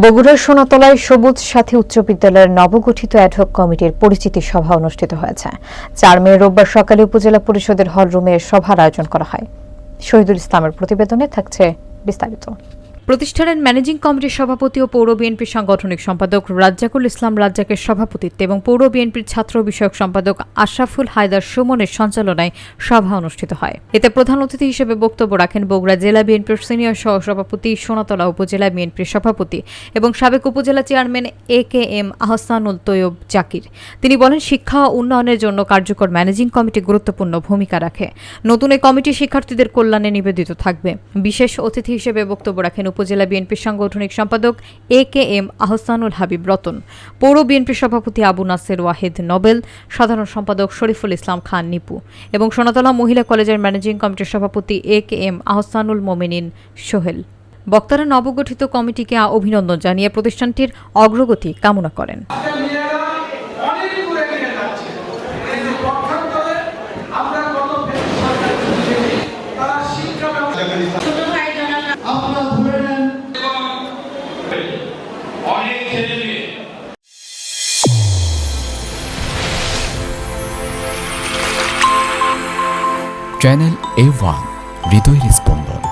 বগুড়ার সোনাতলায় সবুজ সাথী উচ্চ বিদ্যালয়ের নবগঠিত অ্যাডহক কমিটির পরিচিতি সভা অনুষ্ঠিত হয়েছে। ৪ মে রোববার সকালে উপজেলা পরিষদের হলরুমে সভার আয়োজন করা হয়। শহীদুল ইসলামের প্রতিবেদনে থাকছে বিস্তারিত। প্রতিষ্ঠানের ম্যানেজিং কমিটির সভাপতি ও পৌর বিএনপির সাংগঠনিক সম্পাদক রাজ্জাকুল ইসলাম রাজ্জাকের সভাপতিত্বে এবং পৌর বিএনপির ছাত্র বিষয়ক সম্পাদক আশরাফুল হায়দার সুমনের সঞ্চালনায় সভা অনুষ্ঠিত হয়। এতে প্রধান অতিথি হিসেবে বক্তব্য রাখেন বগুড়া জেলা বিএনপির সিনিয়র সহসভাপতি, সোনাতলা উপজেলা বিএনপির সভাপতি এবং সাবেক উপজেলা চেয়ারম্যান AKM আহসানুল তৈয়ব জাকির। তিনি বলেন, শিক্ষা ও উন্নয়নের জন্য কার্যকর ম্যানেজিং কমিটি গুরুত্বপূর্ণ ভূমিকা রাখে। নতুন এই কমিটি শিক্ষার্থীদের কল্যাণে নিবেদিত থাকবে। বিশেষ অতিথি হিসেবে বক্তব্য রাখেন উপজেলা বিএনপির সাংগঠনিক সম্পাদক AKM আহসানুল হাবিব রতন, পৌর বিএনপির সভাপতি আবু নাসের ওয়াহিদ নোবেল, সাধারণ সম্পাদক শরীফুল ইসলাম খান নিপু এবং সোনাতলা মহিলা কলেজের ম্যানেজিং কমিটির সভাপতি AKM আহসানুল মোমিনিন সোহেল। বক্তারা নবগঠিত কমিটিকে অভিনন্দন জানিয়ে প্রতিষ্ঠানটির অগ্রগতি কামনা করেন। চ্যানেল A1 হৃদয়ের স্পন্দন।